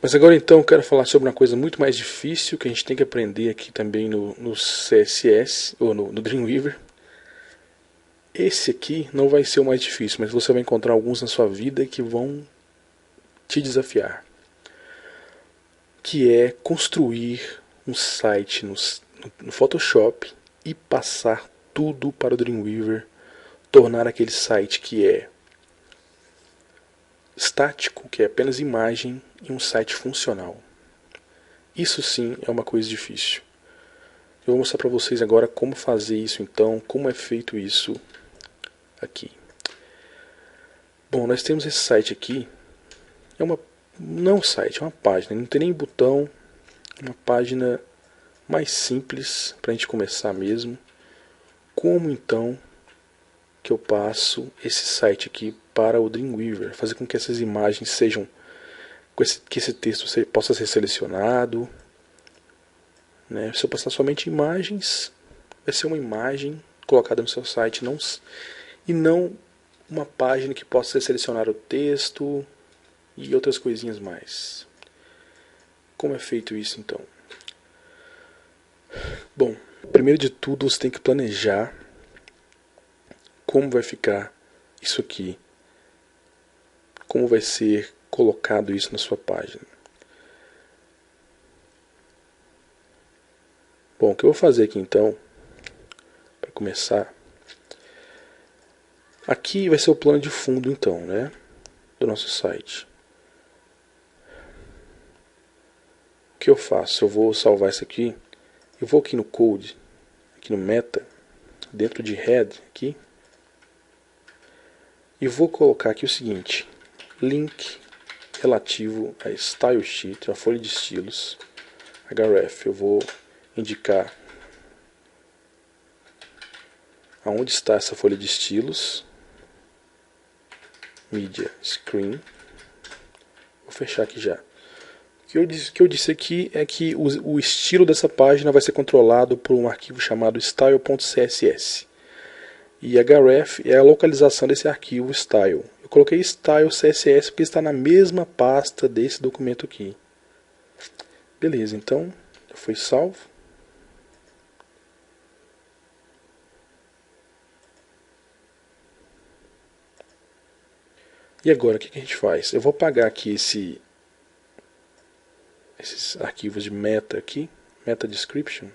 Mas agora então eu quero falar sobre uma coisa muito mais difícil que a gente tem que aprender aqui também no CSS, ou no Dreamweaver. Esse aqui não vai ser o mais difícil, mas você vai encontrar alguns na sua vida que vão te desafiar. Que é construir um site no Photoshop e passar tudo para o Dreamweaver, tornar aquele site que é estático, que é apenas imagem, em um site funcional. Isso sim é uma coisa difícil. Eu vou mostrar para vocês agora como fazer isso então, como é feito isso aqui. Bom, nós temos esse site aqui, não é um site, é uma página, não tem nem botão, uma página mais simples para a gente começar mesmo. Como então que eu passo esse site aqui para o Dreamweaver, fazer com que essas imagens sejam, que esse texto possa ser selecionado, né? Se eu passar somente imagens, vai ser uma imagem colocada no seu site, e não uma página que possa selecionar o texto e outras coisinhas mais. Como é feito isso então? Bom, primeiro de tudo você tem que planejar como vai ficar isso aqui, como vai ser colocado isso na sua página. Bom, o que eu vou fazer aqui então, para começar, aqui vai ser o plano de fundo então, né, do nosso site. O que eu faço? Eu vou salvar isso aqui, eu vou aqui no Code, aqui no Meta, dentro de Head aqui, e vou colocar aqui o seguinte: link relativo a Style Sheet, a folha de estilos, href. Eu vou indicar aonde está essa folha de estilos, Media Screen. Vou fechar aqui já. O que eu disse aqui é que o estilo dessa página vai ser controlado por um arquivo chamado style.css. E href é a localização desse arquivo style. Eu coloquei style CSS porque está na mesma pasta desse documento aqui. Beleza, então já foi salvo. E agora o que a gente faz? Eu vou apagar aqui esses arquivos de meta aqui, meta description,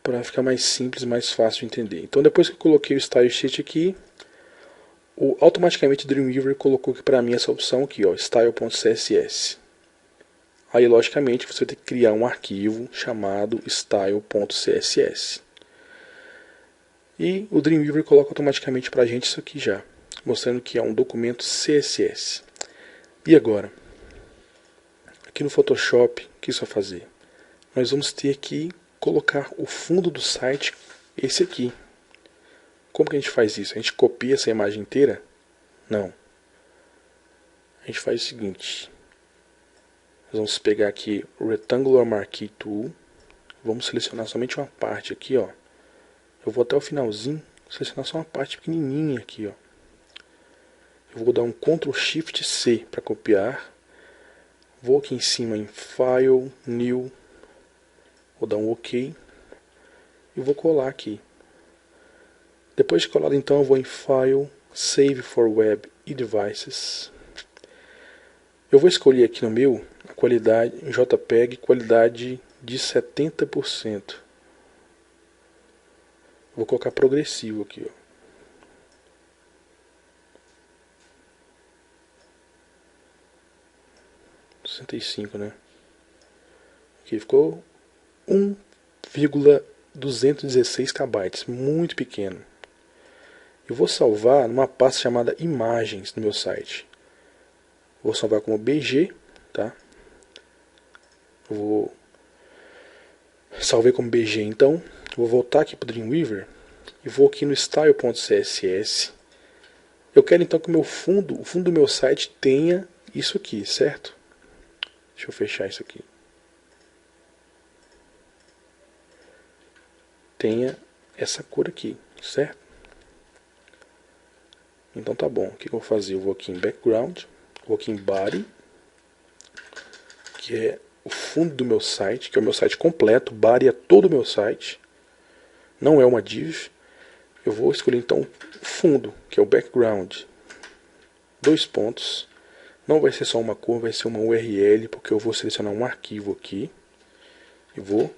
para ficar mais simples, mais fácil de entender. Então depois que eu coloquei o style sheet aqui, automaticamente o Dreamweaver colocou aqui para mim essa opção aqui, ó, style.css. Aí logicamente você vai ter que criar um arquivo chamado style.css. E o Dreamweaver coloca automaticamente para a gente isso aqui já, mostrando que é um documento CSS. E agora? Aqui no Photoshop, o que isso vai fazer? Nós vamos ter que colocar o fundo do site, esse aqui. Como que a gente faz isso? A gente copia essa imagem inteira? Não. A gente faz o seguinte. Nós vamos pegar aqui o Rectangular Marquee Tool. Vamos selecionar somente uma parte aqui, ó. Eu vou até o finalzinho, selecionar só uma parte pequenininha aqui, ó. Eu vou dar um Ctrl Shift C para copiar. Vou aqui em cima em File, New. Vou dar um OK. E vou colar aqui. Depois de colado então eu vou em File, Save for Web e Devices. Eu vou escolher aqui no meu a qualidade em JPEG, qualidade de 70%. Vou colocar progressivo aqui, ó. né? Aqui ficou 1,216 KB, muito pequeno. Eu vou salvar numa pasta chamada imagens no meu site. Vou salvar como BG, tá? Salvei como BG então. Vou voltar aqui para o Dreamweaver e vou aqui no style.css. Eu quero então que o fundo do meu site tenha isso aqui, certo? Deixa eu fechar isso aqui. Tenha essa cor aqui, certo? Então tá bom. O que eu vou fazer? Eu vou aqui em Background, vou aqui em Body, que é o fundo do meu site, que é o meu site completo, Bari é todo o meu site, não é uma div. Eu vou escolher então o fundo, que é o background, 2 pontos, não vai ser só uma cor, vai ser uma URL, porque eu vou selecionar um arquivo aqui, e vou,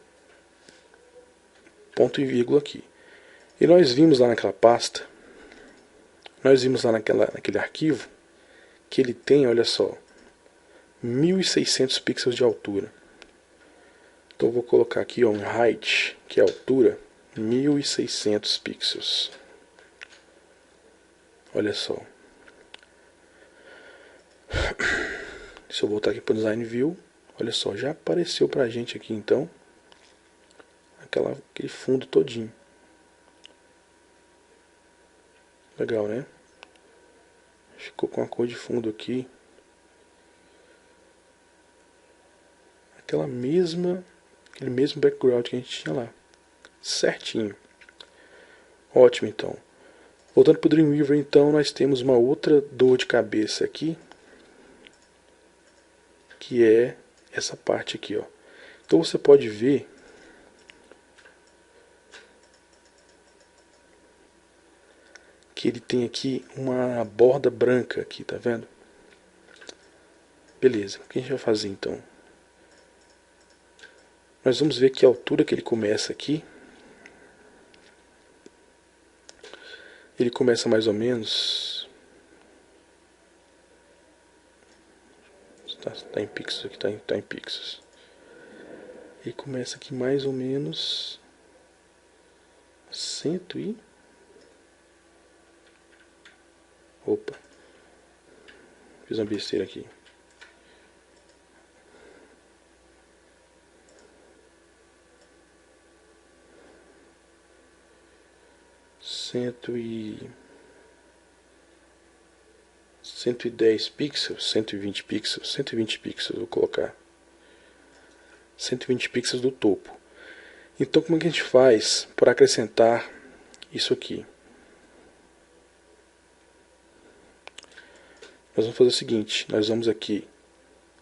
ponto e vírgula aqui. E nós vimos lá naquela pasta, nós vimos lá naquele arquivo, que ele tem, olha só, 1600 pixels de altura. Então eu vou colocar aqui ó, um height, que é a altura, 1600 pixels. Olha só. Se eu voltar aqui para o Design View, olha só, já apareceu para a gente aqui então aquele fundo todinho. Legal, né? Ficou com a cor de fundo aqui. Aquele mesmo background que a gente tinha lá. Certinho. Ótimo, então. Voltando para o Dreamweaver, então, nós temos uma outra dor de cabeça aqui, que é essa parte aqui, ó. Então você pode ver que ele tem aqui uma borda branca aqui, tá vendo? Beleza, o que a gente vai fazer então? Nós vamos ver que a altura que ele começa aqui, ele começa mais ou menos, tá em pixels aqui, tá em pixels. Ele começa aqui mais ou menos 100 e... Opa, fiz uma besteira aqui. Cento e 110 pixels, 120 pixels, 120 pixels, vou colocar 120 pixels do topo. Então como é que a gente faz para acrescentar isso aqui? Nós vamos fazer o seguinte, nós vamos aqui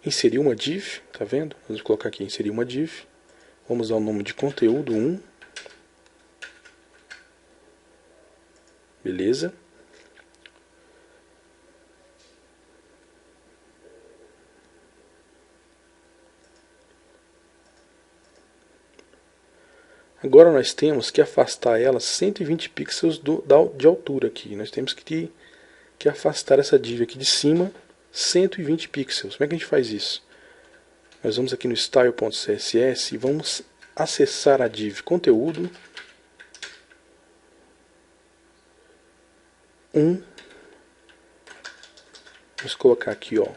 inserir uma div, tá vendo? Vamos colocar aqui inserir uma div, vamos dar o nome de conteúdo 1, beleza? Agora nós temos que afastar ela 120 pixels de altura aqui. Nós temos que afastar essa div aqui de cima 120 pixels. Como é que a gente faz isso? Nós vamos aqui no style.css e vamos acessar a div conteúdo 1. Vamos colocar aqui, ó,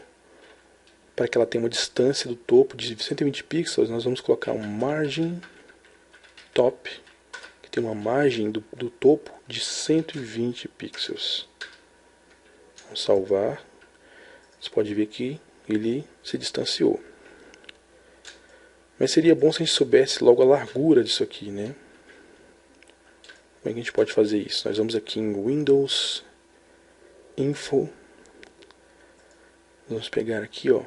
para que ela tenha uma distância do topo de 120 pixels, nós vamos colocar um margin top, que tem uma margem do topo de 120 pixels. Vamos salvar. Você pode ver que ele se distanciou. Mas seria bom se a gente soubesse logo a largura disso aqui, né? Como é que a gente pode fazer isso? Nós vamos aqui em Windows, Info. Vamos pegar aqui, ó.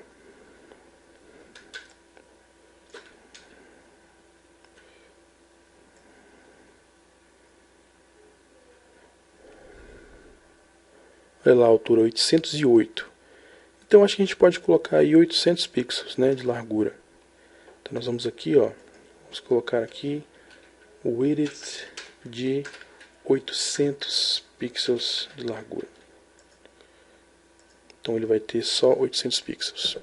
Olha lá a altura, 808. Então acho que a gente pode colocar aí 800 pixels, né, de largura. Então nós vamos aqui, ó, vamos colocar aqui o width de 800 pixels de largura. Então ele vai ter só 800 pixels.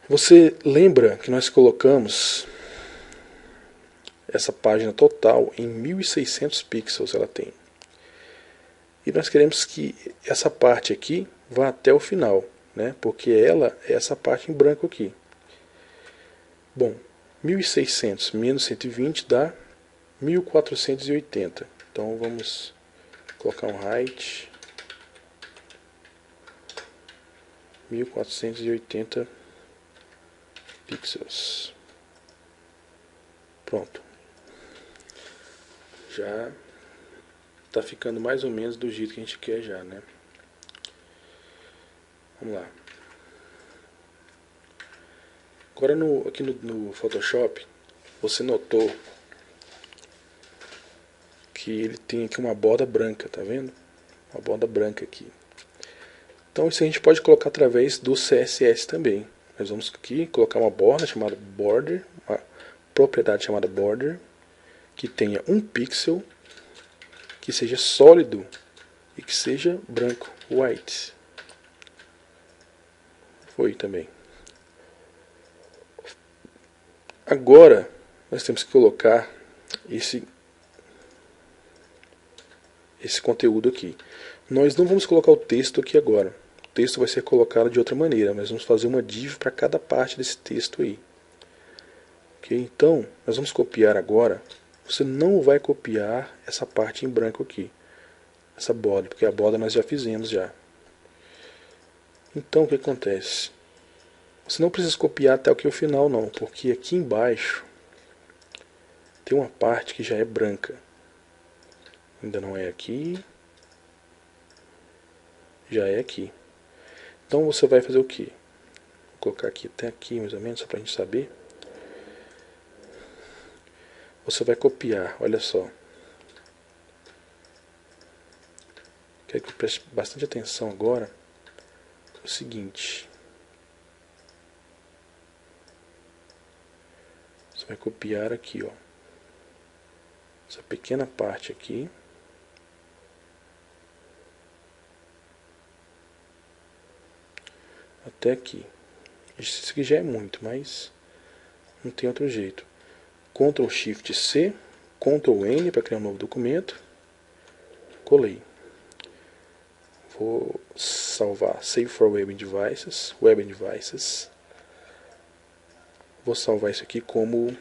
Você lembra que nós colocamos essa página total em 1600 pixels ela tem. E nós queremos que essa parte aqui vá até o final, né? Porque ela é essa parte em branco aqui. Bom, 1600 menos 120 dá 1480. Então vamos colocar um height 1480 pixels. Pronto. Já está ficando mais ou menos do jeito que a gente quer já, né? Vamos lá. Agora aqui no Photoshop, você notou que ele tem aqui uma borda branca, tá vendo? Uma borda branca aqui. Então isso a gente pode colocar através do CSS também. Nós vamos aqui colocar uma borda chamada border, uma propriedade chamada border, que tenha um pixel, que seja sólido e que seja branco, white. Foi também. Agora nós temos que colocar esse conteúdo aqui. Nós não vamos colocar o texto aqui agora. O texto vai ser colocado de outra maneira. Nós vamos fazer uma div para cada parte desse texto aí. Ok? Então, nós vamos copiar agora. Você não vai copiar essa parte em branco aqui. Essa borda, porque a borda nós já fizemos já. Então, o que acontece? Você não precisa copiar até aqui o final não, porque aqui embaixo tem uma parte que já é branca. Ainda não é aqui. Já é aqui. Então você vai fazer o que? Vou colocar aqui até aqui mais ou menos, só para a gente saber. Você vai copiar, olha só. Quero que preste bastante atenção agora. O seguinte. Você vai copiar aqui, ó. Essa pequena parte aqui. Até aqui. Isso aqui já é muito, mas não tem outro jeito. Ctrl Shift C, Ctrl N para criar um novo documento. Colei. Vou salvar Save for Web Devices. Vou salvar isso aqui como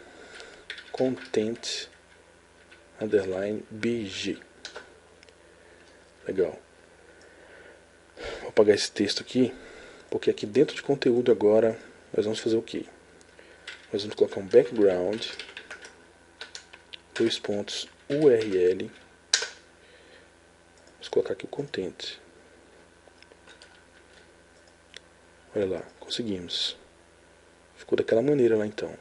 Content _BG. Legal. Vou apagar esse texto aqui, porque aqui dentro de conteúdo agora nós vamos fazer o que? Nós vamos colocar um background, URL, vamos colocar aqui o content. Olha lá, conseguimos. Ficou daquela maneira lá então.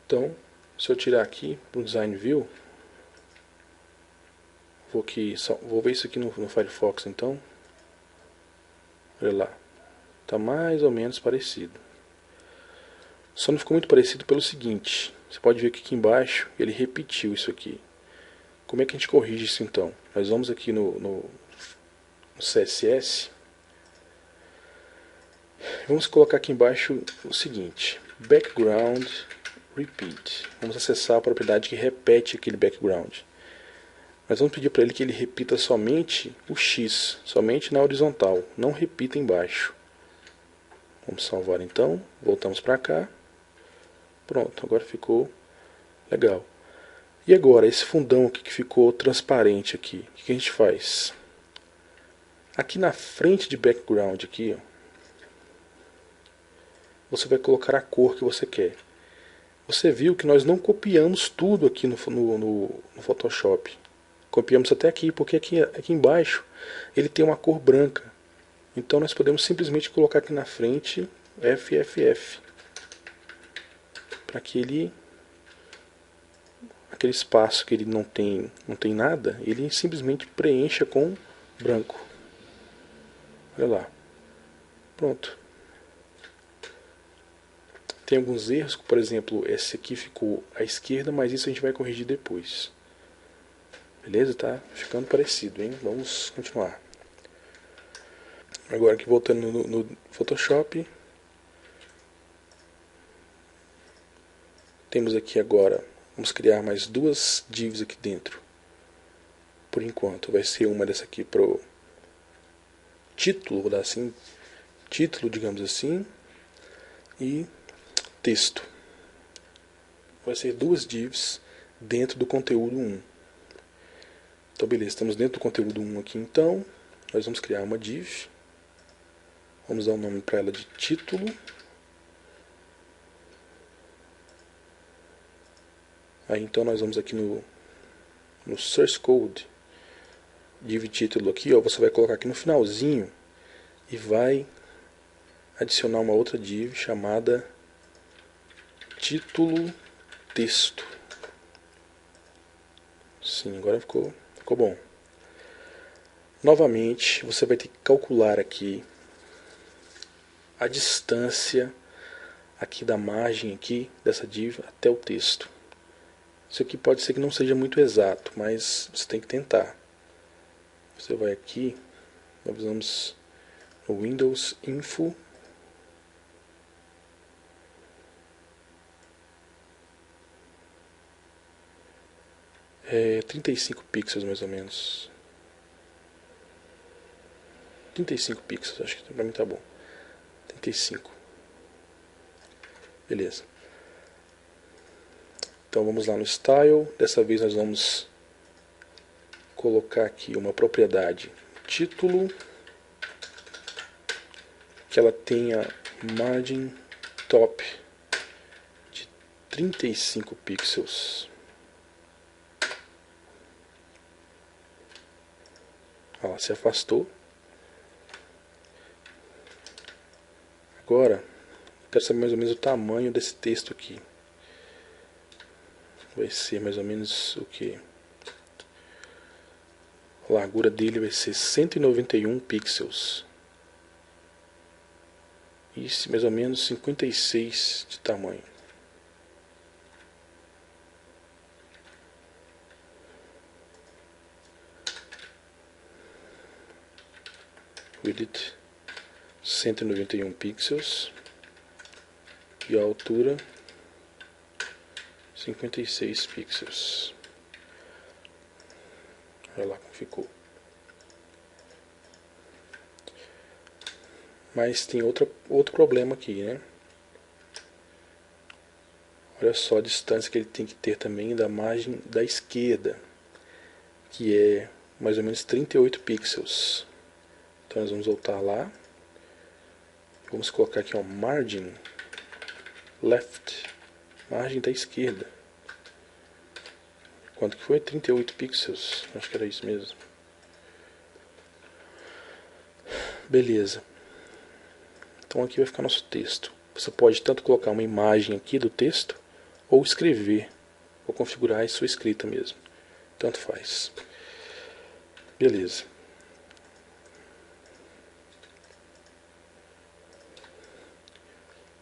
Então, se eu tirar aqui para o Design View, vou ver isso aqui no Firefox então. Olha lá, está mais ou menos parecido. Só não ficou muito parecido pelo seguinte, você pode ver que aqui embaixo ele repetiu isso aqui. Como é que a gente corrige isso então? Nós vamos aqui no CSS, vamos colocar aqui embaixo o seguinte, background repeat. Vamos acessar a propriedade que repete aquele background. Nós vamos pedir para ele que ele repita somente o X, somente na horizontal, não repita embaixo. Vamos salvar então, voltamos para cá. Pronto, agora ficou legal. E agora, esse fundão aqui que ficou transparente aqui, o que a gente faz? Aqui na frente de background aqui, ó, você vai colocar a cor que você quer. Você viu que nós não copiamos tudo aqui no Photoshop. Copiamos até aqui, porque aqui embaixo ele tem uma cor branca. Então nós podemos simplesmente colocar aqui na frente FFF. Para que aquele espaço que ele não tem nada, ele simplesmente preencha com branco. Olha lá. Pronto. Tem alguns erros, por exemplo, esse aqui ficou à esquerda, mas isso a gente vai corrigir depois. Beleza? Tá ficando parecido, hein? Vamos continuar. Agora aqui voltando no Photoshop. Temos aqui agora, vamos criar mais duas divs aqui dentro. Por enquanto, vai ser uma dessa aqui pro título, vou dar assim, título, digamos assim, e texto. Vai ser duas divs dentro do conteúdo 1. Então beleza, estamos dentro do conteúdo 1 aqui então. Nós vamos criar uma div. Vamos dar um nome para ela de título. Aí então nós vamos aqui no Source Code, div título aqui, ó, você vai colocar aqui no finalzinho e vai adicionar uma outra div chamada título texto. Sim, agora ficou bom. Novamente, você vai ter que calcular aqui a distância aqui da margem aqui dessa div até o texto. Isso aqui pode ser que não seja muito exato, mas você tem que tentar. Você vai aqui, nós vamos no Windows Info, é 35 pixels mais ou menos. 35 pixels, acho que pra mim tá bom. 35. Beleza. Então vamos lá no Style. Dessa vez nós vamos colocar aqui uma propriedade título, que ela tenha margem top de 35 pixels. Ela se afastou. Agora, quero saber mais ou menos o tamanho desse texto aqui. Vai ser mais ou menos o que? A largura dele vai ser 191 pixels. E mais ou menos 56 de tamanho. Width 191 pixels. E a altura 56 pixels. Olha lá como ficou. Mas tem outro problema aqui, né? Olha só a distância que ele tem que ter também da margem da esquerda, que é mais ou menos 38 pixels. Então nós vamos voltar lá. Vamos colocar aqui, ó, margin left, margem da esquerda. Quanto que foi? 38 pixels. Acho que era isso mesmo. Beleza. Então aqui vai ficar nosso texto. Você pode tanto colocar uma imagem aqui do texto, ou escrever, ou configurar a sua escrita mesmo. Tanto faz. Beleza.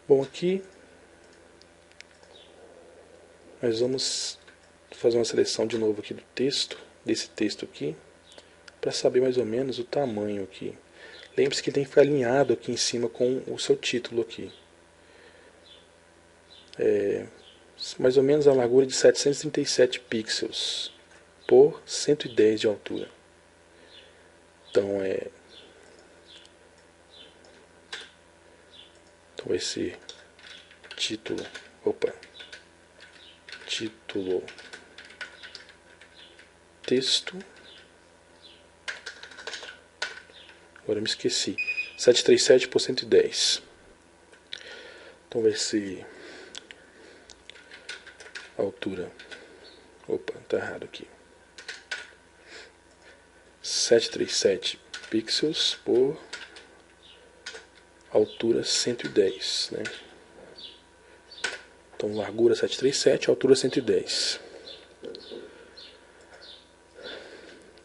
Bom, aqui nós vamos fazer uma seleção de novo aqui do texto, desse texto aqui, para saber mais ou menos o tamanho aqui. Lembre-se que tem que ficar alinhado aqui em cima com o seu título aqui. Mais ou menos a largura de 737 pixels por 110 de altura. Então vai ser título texto. Agora eu me esqueci. 737 por 110. Então vai ser altura. Tá errado aqui. 737 pixels por altura 110, né? Então largura 737, altura 110.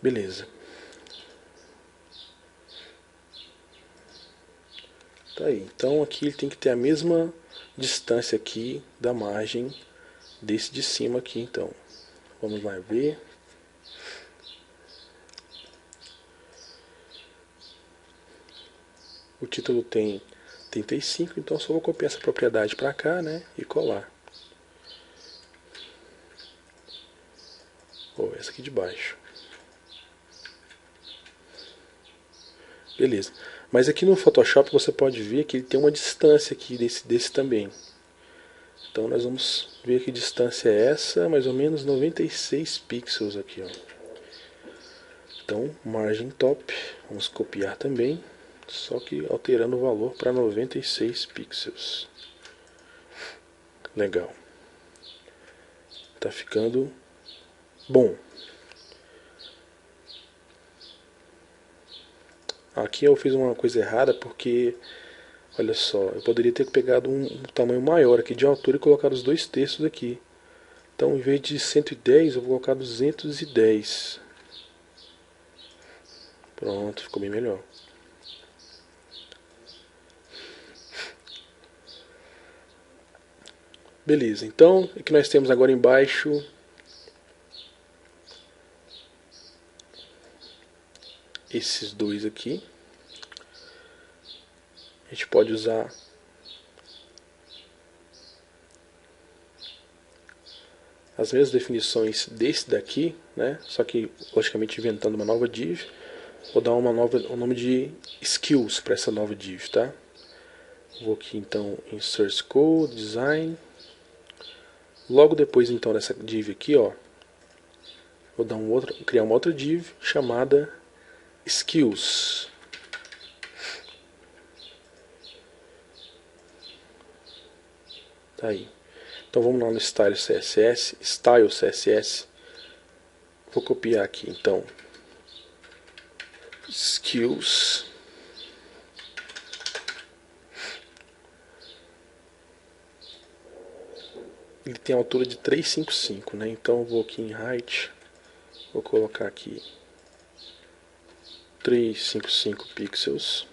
Beleza. Tá aí. Então aqui ele tem que ter a mesma distância aqui da margem desse de cima aqui, então. Vamos lá ver. O título tem 35, então só vou copiar essa propriedade para cá, né, e colar. Essa aqui de baixo. Beleza. Mas aqui no Photoshop você pode ver que ele tem uma distância aqui desse também. Então nós vamos ver que distância é essa, mais ou menos 96 pixels aqui, ó. Então, margem top, vamos copiar também, só que alterando o valor para 96 pixels. Legal. Tá tá ficando bom. Aqui eu fiz uma coisa errada porque, olha só, eu poderia ter pegado um tamanho maior aqui de altura e colocado os dois textos aqui. Então, em vez de 110, eu vou colocar 210. Pronto, ficou bem melhor. Beleza, então, o que nós temos agora embaixo? Esses dois aqui. A gente pode usar as mesmas definições desse daqui, né? Só que, logicamente, inventando uma nova div. Vou dar um nome de skills para essa nova div, tá? Vou aqui então em Source Code, Design. Logo depois então dessa div aqui, ó, vou dar criar uma outra div chamada Skills. Tá aí. Então vamos lá no Style CSS. Vou copiar aqui então Skills. Ele tem a altura de 355, né? Então eu vou aqui em Height, vou colocar aqui 355 pixels.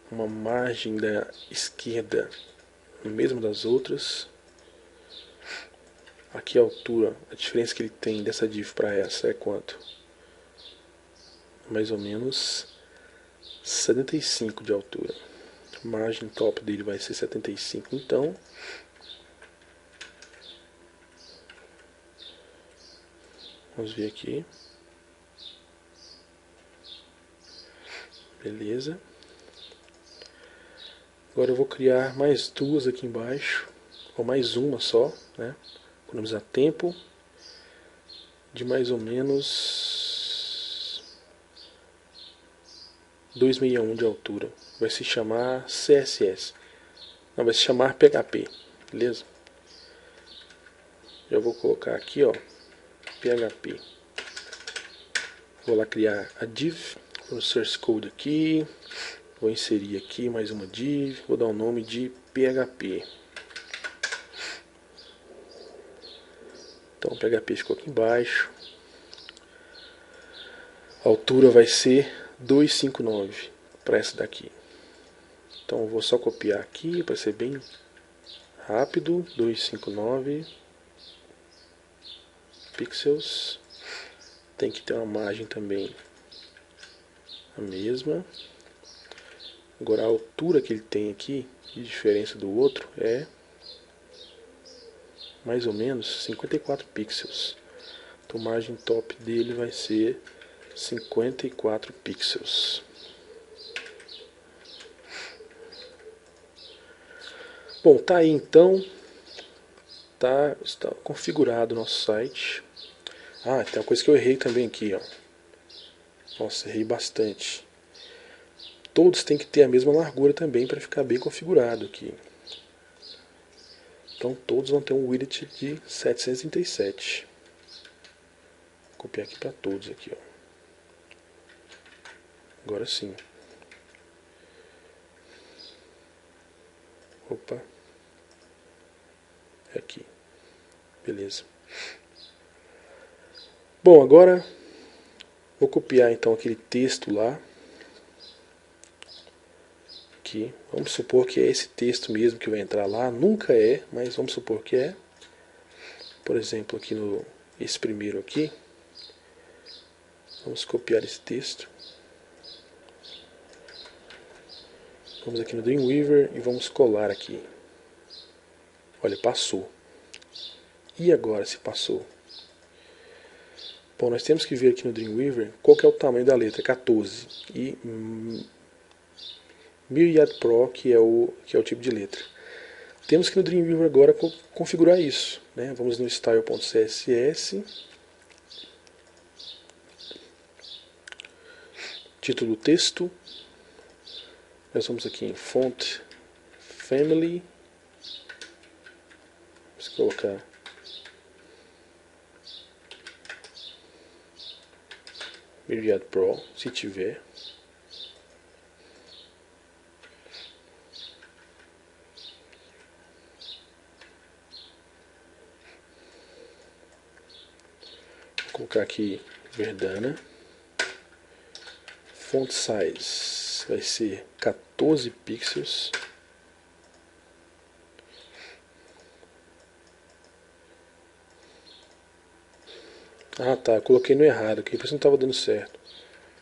Uma margem da esquerda no mesmo das outras. Aqui a altura, a diferença que ele tem dessa div para essa é quanto? Mais ou menos 75 de altura. A margem top dele vai ser 75, então vamos ver aqui. Beleza. Agora eu vou criar mais duas aqui embaixo, ou mais uma só, né? Economizar tempo, de mais ou menos 261 de altura. Vai se chamar CSS. Não, vai se chamar PHP, beleza? Já vou colocar aqui, ó, PHP. Vou lá criar a div, no Source Code aqui. Vou inserir aqui mais uma div, vou dar o nome de PHP. Então o PHP ficou aqui embaixo. A altura vai ser 259 para essa daqui. Então eu vou só copiar aqui para ser bem rápido. 259 pixels. Tem que ter uma margem também a mesma. Agora a altura que ele tem aqui, de diferença do outro, é mais ou menos 54 pixels. Então a margem top dele vai ser 54 pixels. Bom, tá aí então. Está configurado o nosso site. Ah, tem uma coisa que eu errei também aqui, ó. Nossa, errei bastante. Todos têm que ter a mesma largura também para ficar bem configurado aqui. Então todos vão ter um width de 737. Vou copiar aqui para todos aqui, ó. Agora sim. Opa. É aqui. Beleza. Bom, agora vou copiar então aquele texto lá. Aqui. Vamos supor que é esse texto mesmo que vai entrar lá. Nunca é, mas vamos supor que é. Por exemplo, aqui no esse primeiro aqui. Vamos copiar esse texto. Vamos aqui no Dreamweaver e vamos colar aqui. Olha, passou. E agora se passou? Bom, nós temos que ver aqui no Dreamweaver qual que é o tamanho da letra, 14. E Myriad Pro, que é o tipo de letra. Temos que no Dreamweaver agora configurar isso, né? Vamos no style.css. Título do texto. Nós vamos aqui em Font Family. Vamos colocar Myriad Pro, se tiver. Vou colocar aqui Verdana. Font size vai ser 14 pixels. Ah tá, eu coloquei no errado aqui, por isso não estava dando certo.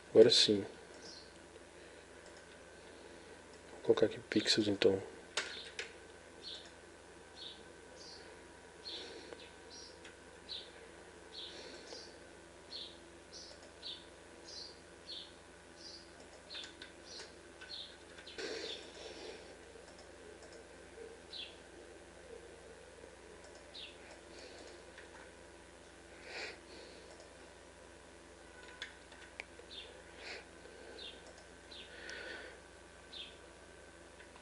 Agora sim. Vou colocar aqui pixels então.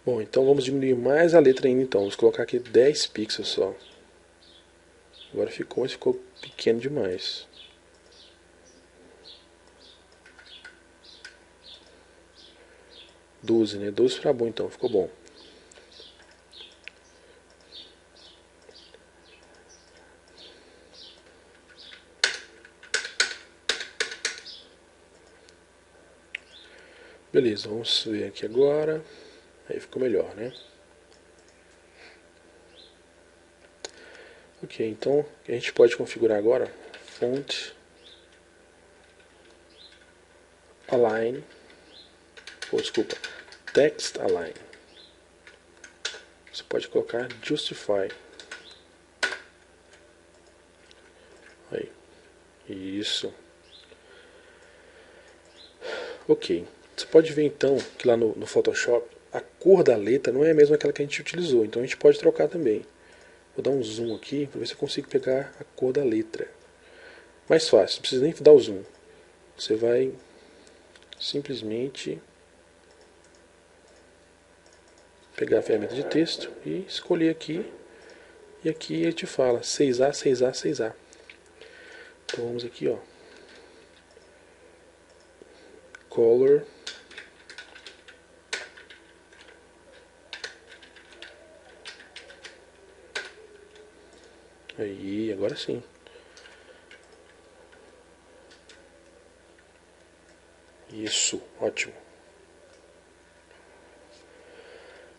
Bom, então vamos diminuir mais a letra ainda então. Vamos colocar aqui 10 pixels só. Agora ficou, mas ficou pequeno demais. Doze, né? 12 fica bom então, ficou bom. Beleza, vamos ver aqui agora. Aí ficou melhor, né? Ok, então a gente pode configurar agora Font Align, ou desculpa, Text Align. Você pode colocar Justify. Aí, isso. Ok, você pode ver então que lá no Photoshop a cor da letra não é a mesma aquela que a gente utilizou, então a gente pode trocar também. Vou dar um zoom aqui para ver se eu consigo pegar a cor da letra. Mais fácil, não precisa nem dar o zoom. Você vai simplesmente pegar a ferramenta de texto e escolher aqui. E aqui ele te fala 6A, 6A, 6A. Então vamos aqui, ó. Color. Aí, agora sim. Isso, ótimo.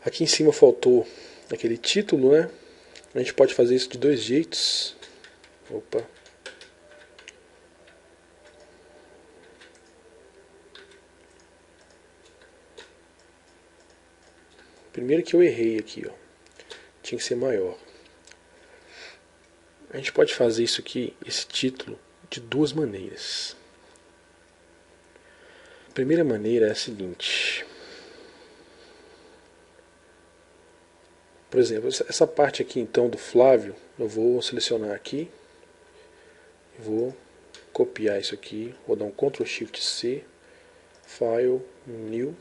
Aqui em cima faltou aquele título, né? A gente pode fazer isso de dois jeitos. Opa. Primeiro que eu errei aqui, ó. Tinha que ser maior. A gente pode fazer isso aqui, esse título, de duas maneiras. A primeira maneira é a seguinte. Por exemplo, essa parte aqui então do Flávio, eu vou selecionar aqui. Vou copiar isso aqui, vou dar um Ctrl Shift C, File, New,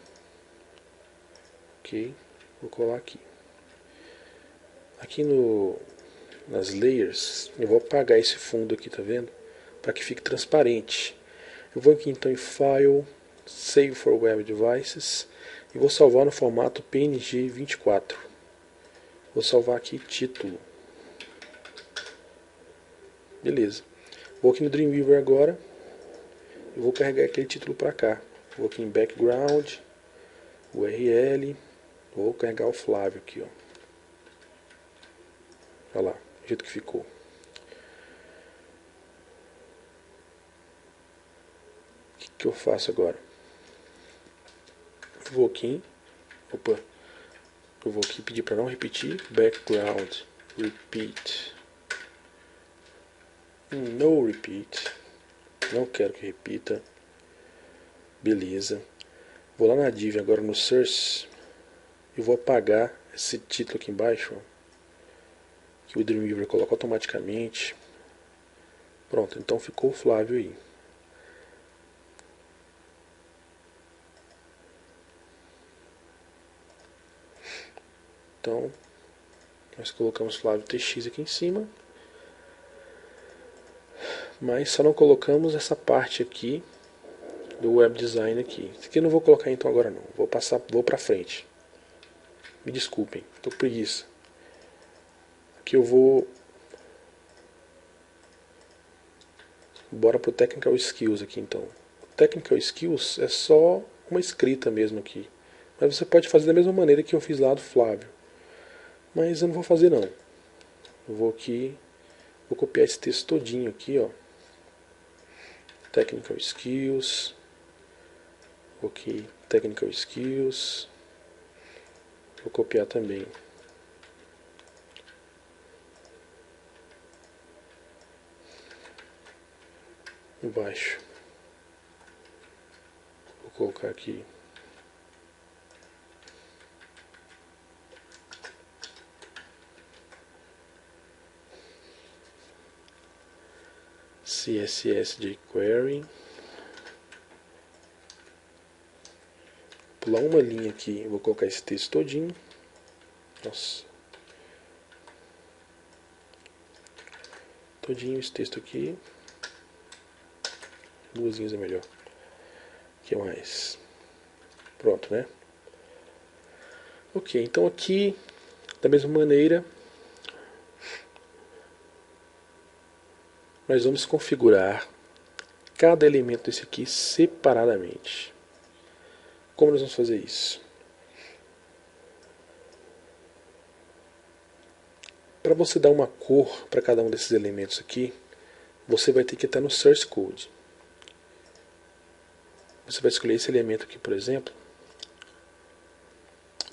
ok, vou colar aqui. Aqui nas layers, eu vou apagar esse fundo aqui, tá vendo? Para que fique transparente. Eu vou aqui então em File, Save for Web Devices e vou salvar no formato PNG 24. Vou salvar aqui título. Beleza. Vou aqui no Dreamweaver agora e vou carregar aquele título para cá. Vou aqui em Background, URL, vou carregar o Flávio aqui, ó. Olha lá, do jeito que ficou. O que eu faço agora? Vou aqui, opa, eu vou aqui pedir para não repetir, background, repeat, no repeat, não quero que repita, beleza. Vou lá na div agora no source e vou apagar esse título aqui embaixo, ó, que o Dreamweaver coloca automaticamente. Pronto, então ficou o Flávio aí. Então, Nós colocamos Flávio TX aqui em cima, mas só não colocamos essa parte aqui do web design aqui. Isso aqui eu não vou colocar então agora não, vou para frente. Me desculpem, tô com preguiça. Aqui eu vou... Bora pro Technical Skills aqui então. O Technical Skills é só uma escrita mesmo aqui. Mas você pode fazer da mesma maneira que eu fiz lá do Flávio. Mas eu não vou fazer não. Eu vou aqui, vou copiar esse texto todinho aqui, ó. Technical Skills. Ok, Technical Skills. Vou copiar também. Embaixo. Vou colocar aqui. CSS jQuery. Pular uma linha aqui, vou colocar esse texto todinho. Nossa. Todinho esse texto aqui. Duas linhas é melhor. O que mais? Pronto, né? Ok, então aqui, da mesma maneira, nós vamos configurar cada elemento desse aqui separadamente. Como nós vamos fazer isso? Para você dar uma cor para cada um desses elementos aqui, você vai ter que estar no Source Code. Você vai escolher esse elemento aqui, por exemplo.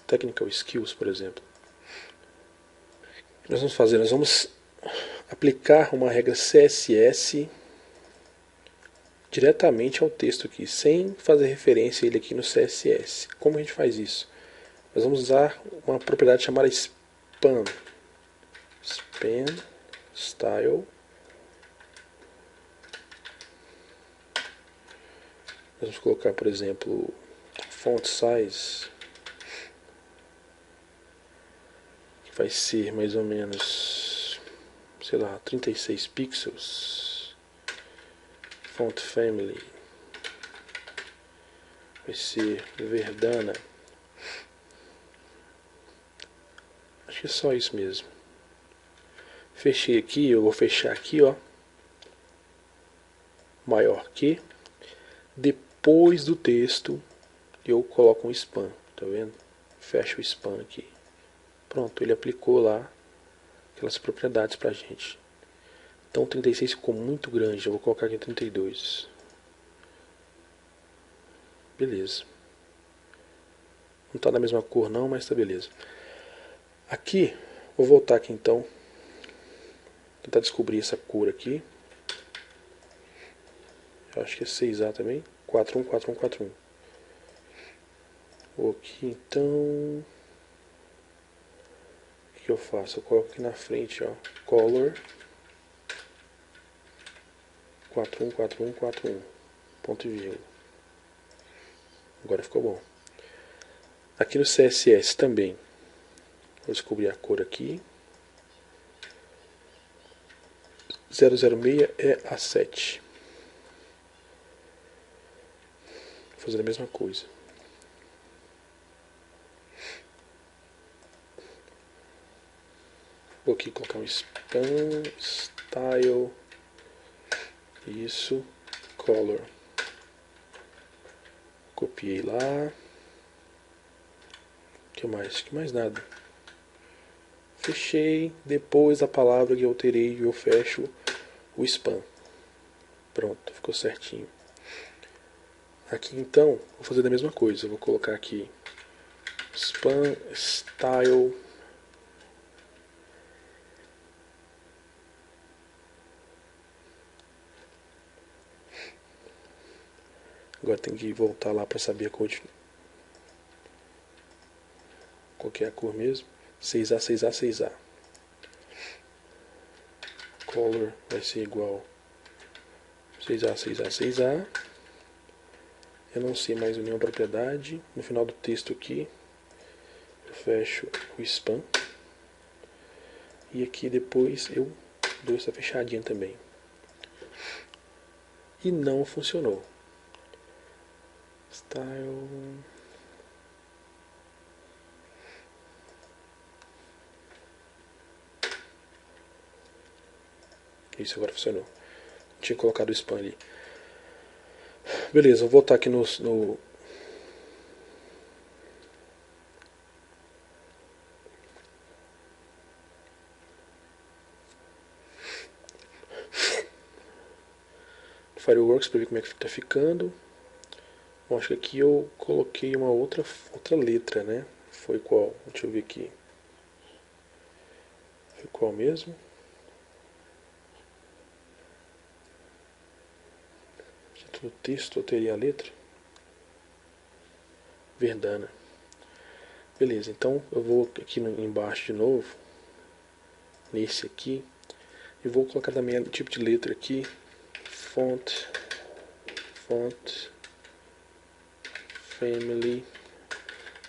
Technical Skills, por exemplo. O que nós vamos fazer? Nós vamos aplicar uma regra CSS diretamente ao texto aqui, sem fazer referência a ele aqui no CSS. Como a gente faz isso? Nós vamos usar uma propriedade chamada span style. Nós vamos colocar, por exemplo, font size, que vai ser mais ou menos, sei lá, 36 pixels. Font family vai ser Verdana. Acho que é só isso mesmo. Fechei aqui, eu vou fechar aqui, ó. Maior que. Depois do texto eu coloco um span, tá vendo? Fecho o span aqui. Pronto, ele aplicou lá aquelas propriedades pra gente. Então 36 ficou muito grande, eu vou colocar aqui 32. Beleza. Não está da mesma cor não, mas tá beleza. Aqui, vou voltar aqui então. Tentar descobrir essa cor aqui. Eu acho que é 6A também. 414141. Ok, então... O que eu faço? Eu coloco aqui na frente, ó. Color 414141. Ponto e vírgula. Agora ficou bom. Aqui no CSS também. Vou descobrir a cor aqui. 006 é A7. Vou fazer a mesma coisa. Vou aqui colocar um span, style, isso, color. Copiei lá. O que mais? Que mais nada. Fechei. Depois a palavra que eu alterei, eu fecho o span. Pronto, ficou certinho. Aqui então, vou fazer a mesma coisa. Vou colocar aqui span, style. Agora tem que voltar lá para saber a cor de... Qual que é a cor mesmo? 6A, 6A, 6A. Color vai ser igual 6A, 6A, 6A. Eu não sei mais nenhuma propriedade. No final do texto aqui, eu fecho o span. E aqui depois eu dou essa fechadinha também. E não funcionou. Style. Isso, agora funcionou. Tinha colocado o spam ali. Beleza, vou voltar aqui no Fireworks para ver como é que está ficando. Bom, acho que aqui eu coloquei uma outra letra, né? Foi qual? Deixa eu ver aqui. Foi qual mesmo? Título do texto, eu teria a letra? Verdana. Beleza, então eu vou aqui embaixo de novo. Nesse aqui. E vou colocar também o tipo de letra aqui. Font. Family.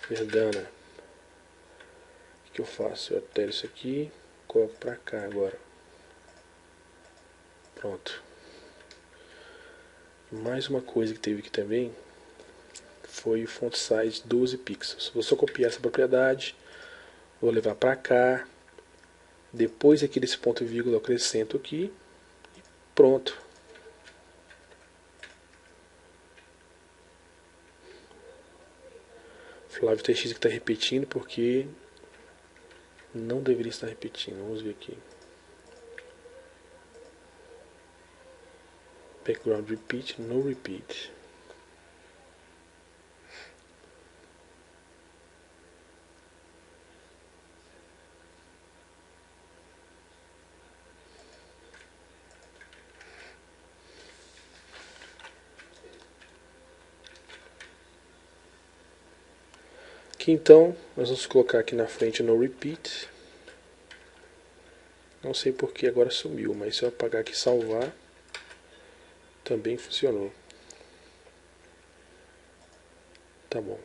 Verdana. O que eu faço? Eu altero isso aqui. Coloco pra cá agora. Pronto. Mais uma coisa que teve aqui também foi o font size 12 pixels. Vou só copiar essa propriedade, vou levar para cá, depois aqui desse ponto e vírgula eu acrescento aqui e pronto. Flávio TX que está repetindo porque não deveria estar repetindo. Vamos ver aqui. Background repeat, no repeat. Aqui então, nós vamos colocar aqui na frente no repeat. Não sei porque agora sumiu, mas se eu apagar aqui e salvar, também funcionou. Tá bom.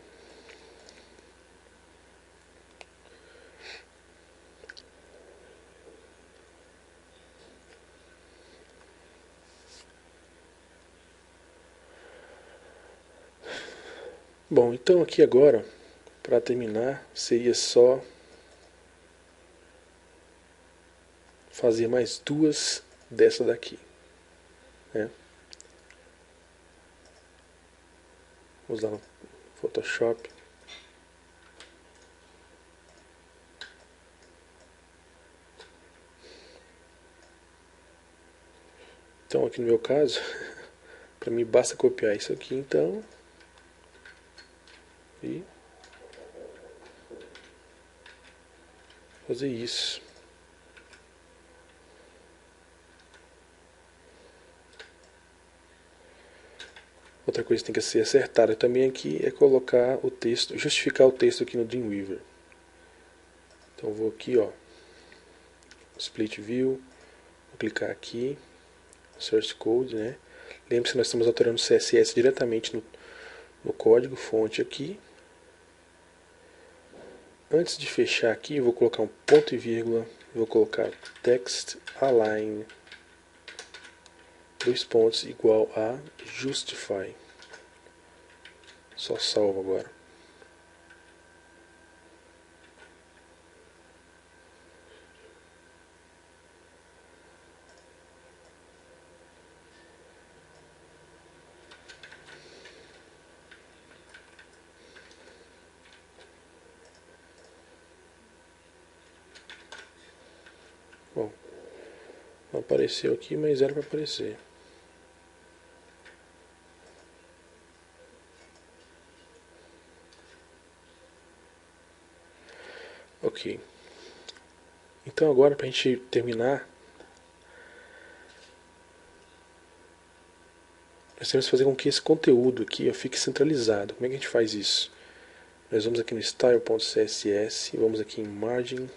Bom, então aqui agora, para terminar, seria só fazer mais duas dessa daqui, né? Vou usar no Photoshop. Então aqui no meu caso, para mim basta copiar isso aqui então e fazer isso. Outra coisa que tem que ser acertada também aqui é colocar o texto, justificar o texto aqui no Dreamweaver. Então vou aqui, ó, Split View, vou clicar aqui, Source Code, né? Lembre-se que nós estamos alterando o CSS diretamente no código fonte aqui. Antes de fechar aqui, eu vou colocar um ponto e vírgula, vou colocar text align, dois pontos, igual a justify. Só salvo agora. Bom, não apareceu aqui, mas era para aparecer. Ok. Então agora, para a gente terminar, nós temos que fazer com que esse conteúdo aqui fique centralizado. Como é que a gente faz isso? Nós vamos aqui no style.css, vamos aqui em margin,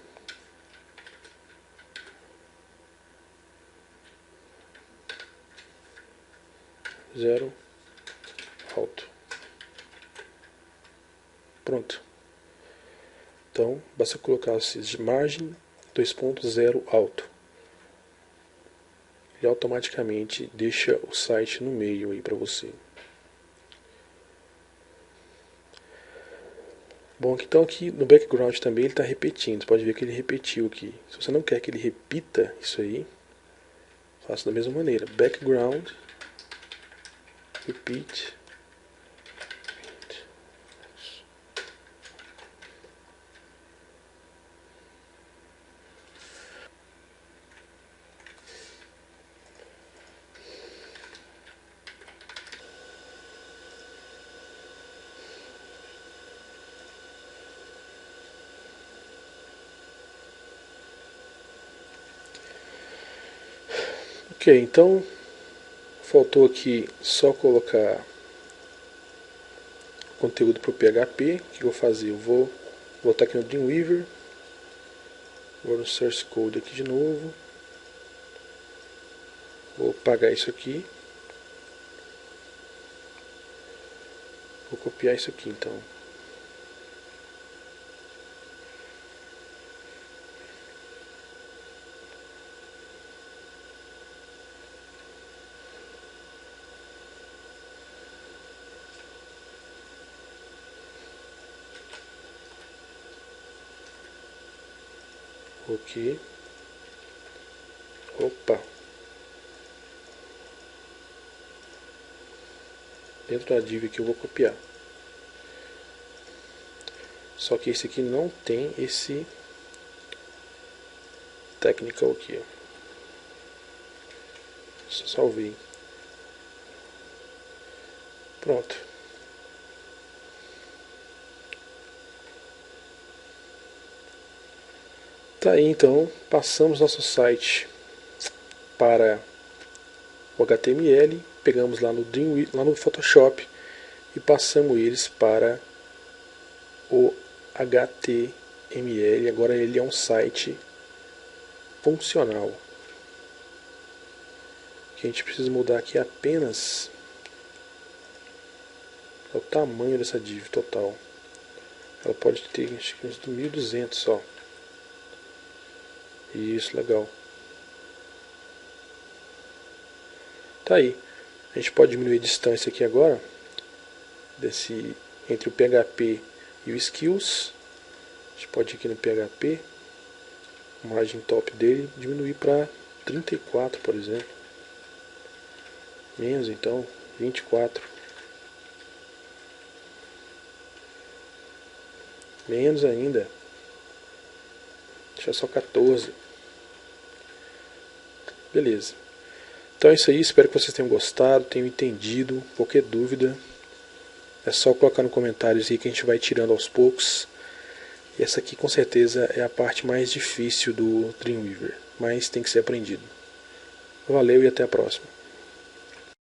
zero, alto. Pronto. Então, basta colocar esses margin 2.0 alto. Ele automaticamente deixa o site no meio aí para você. Bom, então aqui no background também ele está repetindo. Você pode ver que ele repetiu aqui. Se você não quer que ele repita isso aí, faça da mesma maneira. Background, repeat. Ok, então faltou aqui só colocar o conteúdo para o PHP. O que eu vou fazer? Eu vou voltar aqui no Dreamweaver, vou no Source Code aqui de novo, vou apagar isso aqui, vou copiar isso aqui então. Ok. Opa. Dentro da div aqui eu vou copiar. Só que esse aqui não tem esse technical aqui, ó. Só salvei. Pronto. Tá aí então, passamos nosso site para o HTML, pegamos lá no Photoshop e passamos eles para o HTML. Agora ele é um site funcional. O que a gente precisa mudar aqui é apenas o tamanho dessa div total. Ela pode ter acho que uns 1200 só. Isso, legal. Tá aí. A gente pode diminuir a distância aqui agora entre o PHP e o Skills. A gente pode ir aqui no PHP, a margem top dele, diminuir para 34, por exemplo. Menos então, 24. Menos ainda. Deixa só 14. Beleza. Então é isso aí, espero que vocês tenham gostado, tenham entendido. Qualquer dúvida é só colocar no comentários aí que a gente vai tirando aos poucos. E essa aqui com certeza é a parte mais difícil do Dreamweaver, mas tem que ser aprendido. Valeu e até a próxima.